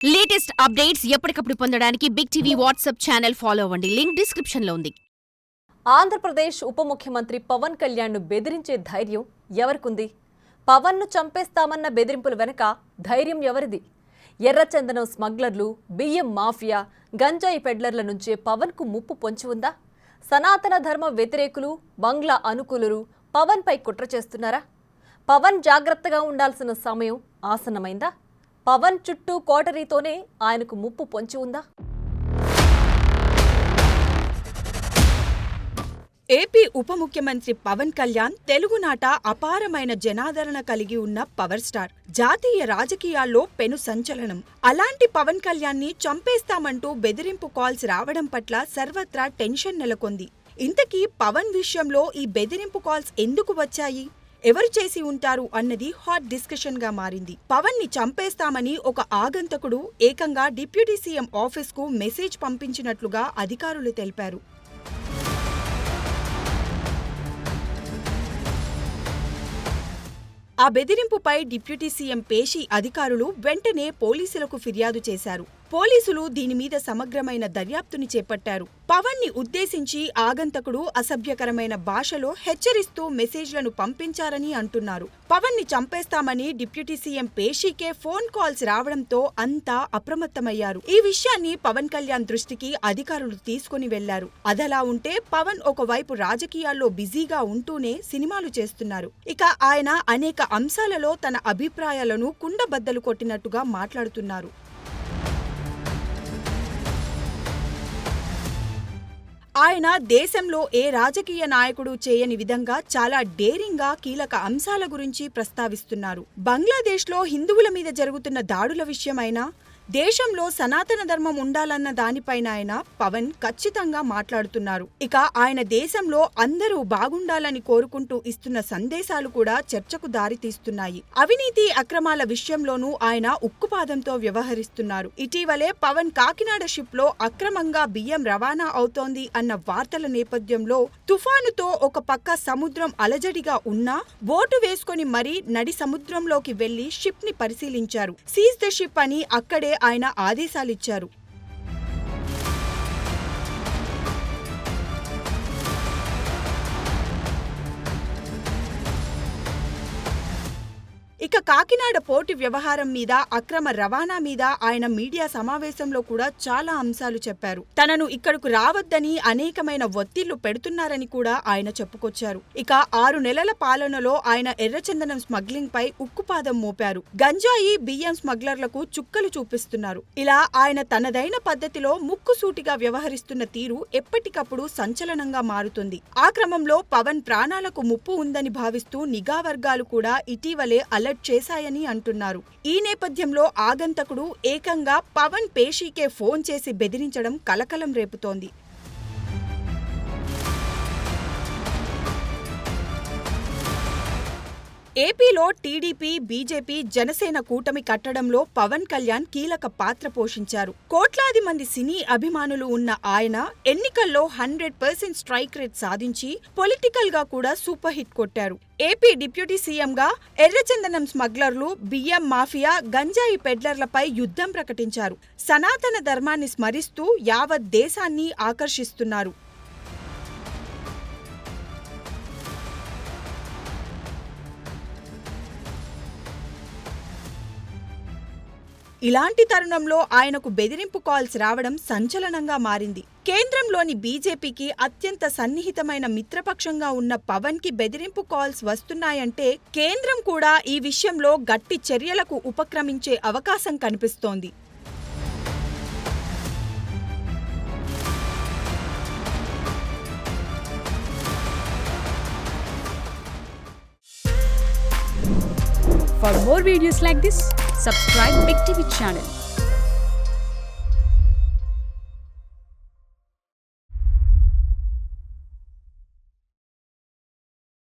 Latest updates ఎప్పటికప్పుడు పొందడానికి big TV WhatsApp channel follow అవ్వండి. లింక్ డిస్క్రిప్షన్ లో ఉంది. ఆంధ్రప్రదేశ్ ఉప ముఖ్యమంత్రి పవన్ కళ్యాణ్ ను బెదిరించే ధైర్యం ఎవరికుంది? పవన్ ను చంపేస్తామన్న బెదిరింపుల వెనక ధైర్యం ఎవరిది? ఎర్రచందనం స్మగ్లర్లు, బియ్యం మాఫియా, గంజాయి పెడ్లర్ల నుంచే పవన్ కు ముప్పు పొంచి ఉందా? సనాతన ధర్మ వ్యతిరేకులు, బంగ్లా అనుకూలులు పవన్ పై కుట్ర చేస్తున్నారా? పవన్ జాగ్రత్తగా ఉండాల్సిన సమయం ఆసన్నమైందా? పవన్ చుట్టూ కోటరీతోనే ఆయనకు ముప్పు పొంచి ఉందా? ఏపీ ఉప ముఖ్యమంత్రి పవన్ కళ్యాణ్ తెలుగునాట అపారమైన జనాదరణ కలిగి ఉన్న పవర్ స్టార్. జాతీయ రాజకీయాల్లో పెను సంచలనం. అలాంటి పవన్ కళ్యాణ్ ని చంపేస్తామంటూ బెదిరింపు కాల్స్ రావడం పట్ల సర్వత్రా టెన్షన్ నెలకొంది. ఇంతకీ పవన్ విషయంలో ఈ బెదిరింపు కాల్స్ ఎందుకు వచ్చాయి? ఎవరు చేసి ఉంటారు అన్నది హాట్ డిస్కషన్ గా మారింది. పవన్ ని చంపేస్తామని ఒక ఆగంతకుడు ఏకంగా డిప్యూటీ సీఎం ఆఫీస్ కు మెసేజ్ పంపించినట్లుగా అధికారులు తెలిపారు. ఆ బెదిరింపుపై డిప్యూటీ సీఎం పేషి అధికారులు వెంటనే పోలీసులకు ఫిర్యాదు చేశారు. పోలీసులు దీని మీద సమగ్రమైన దర్యాప్తుని చేపట్టారు. పవన్ ని ఉద్దేశించి ఆగంతకుడు అసభ్యకరమైన భాషలో హెచ్చరిస్తూ మెసేజ్లను పంపించారని అంటున్నారు. పవన్ ని చంపేస్తామని డిప్యూటీ సీఎం పేషీకే ఫోన్ కాల్స్ రావడంతో అంతా అప్రమత్తమయ్యారు. ఈ విషయాన్ని పవన్ కళ్యాణ్ దృష్టికి అధికారులు తీసుకుని వెళ్లారు. అదలా ఉంటే పవన్ ఒకవైపు రాజకీయాల్లో బిజీగా ఉంటూనే సినిమాలు చేస్తున్నారు. ఇక ఆయన అనేక అంశాలలో తన అభిప్రాయాలను కుండబద్దలు కొట్టినట్టుగా మాట్లాడుతున్నారు. ఆయన దేశంలో ఏ రాజకీయ నాయకుడు చేయని విధంగా చాలా డేరింగ్ గా కీలక అంశాల గురించి ప్రస్తావిస్తున్నారు. బంగ్లాదేశ్లో హిందువుల మీద జరుగుతున్న దాడుల విషయమైనా, దేశంలో సనాతన ధర్మం ఉండాలన్న దానిపైన ఆయన పవన్ ఖచ్చితంగా మాట్లాడుతున్నారు. ఇక ఆయన దేశంలో అందరూ బాగుండాలని కోరుకుంటూ ఇస్తున్న సందేశాలు కూడా చర్చకు దారితీస్తున్నాయి. అవినీతి అక్రమాల విషయంలోనూ ఆయన ఉక్కుపాదంతో వ్యవహరిస్తున్నారు. ఇటీవలే పవన్ కాకినాడ షిప్ లో అక్రమంగా బియ్యం రవాణా అవుతోంది అన్న వార్తల నేపథ్యంలో తుఫానుతో ఒక పక్క సముద్రం అలజడిగా ఉన్నా బోటు వేసుకుని మరీ నడి సముద్రంలోకి వెళ్లి షిప్ ని పరిశీలించారు. సీజ్ ద షిప్ అని అక్కడే ఆయన ఆదేశాలిచ్చారు. ఇక కాకినాడ పోర్టు వ్యవహారం మీద, అక్రమ రవాణా మీద ఆయన మీడియా సమావేశంలో కూడా చాలా అంశాలు చెప్పారు. తనను ఇక్కడకు రావద్దని అనేకమైన ఒత్తిళ్లు పెడుతున్నారని కూడా ఆయన చెప్పుకొచ్చారు. ఇక 6 నెలల పాలనలో ఆయన ఎర్రచందనం స్మగ్లింగ్ పై ఉక్కుపాదం మోపారు. గంజాయి, బియ్యం స్మగ్లర్లకు చుక్కలు చూపిస్తున్నారు. ఇలా ఆయన తనదైన పద్ధతిలో ముక్కుసూటిగా వ్యవహరిస్తున్న తీరు ఎప్పటికప్పుడు సంచలనంగా మారుతుంది. ఆ క్రమంలో పవన్ ప్రాణాలకు ముప్పు ఉందని భావిస్తూ నిఘా వర్గాలు కూడా ఇటీవలే అలర్ట్ చేశాయని అంటున్నారు. ఈ నేపథ్యంలో ఆగంతకుడు ఏకంగా పవన్ పేషీకే ఫోన్ చేసి బెదిరించడం కలకలం రేపుతోంది. ఏపీలో టీడీపీ, బీజేపీ, జనసేన కూటమి కట్టడంలో పవన్ కళ్యాణ్ కీలక పాత్ర పోషించారు. కోట్లాది మంది సినీ అభిమానులు ఉన్న ఆయన ఎన్నికల్లో 100% స్ట్రైక్ రేట్ సాధించి పొలిటికల్ గా కూడా సూపర్ హిట్ కొట్టారు. ఏపీ డిప్యూటీ సీఎంగా ఎర్రచందనం స్మగ్లర్లు, బియ్యం మాఫియా, గంజాయి పెడ్లర్లపై యుద్ధం ప్రకటించారు. సనాతన ధర్మాన్ని స్మరిస్తూ యావత్ దేశాన్ని ఆకర్షిస్తున్నారు. ఇలాంటి తరుణంలో ఆయనకు బెదిరింపు కాల్స్ రావడం సంచలనంగా మారింది. కేంద్రంలోని బీజేపీకి అత్యంత సన్నిహితమైన మిత్రపక్షంగా ఉన్న పవన్ కి బెదిరింపు కాల్స్ వస్తున్నాయంటే కేంద్రం కూడా ఈ విషయంలో గట్టి చర్యలకు ఉపక్రమించే అవకాశం కనిపిస్తోంది. For more videos like this, subscribe Big TV channel.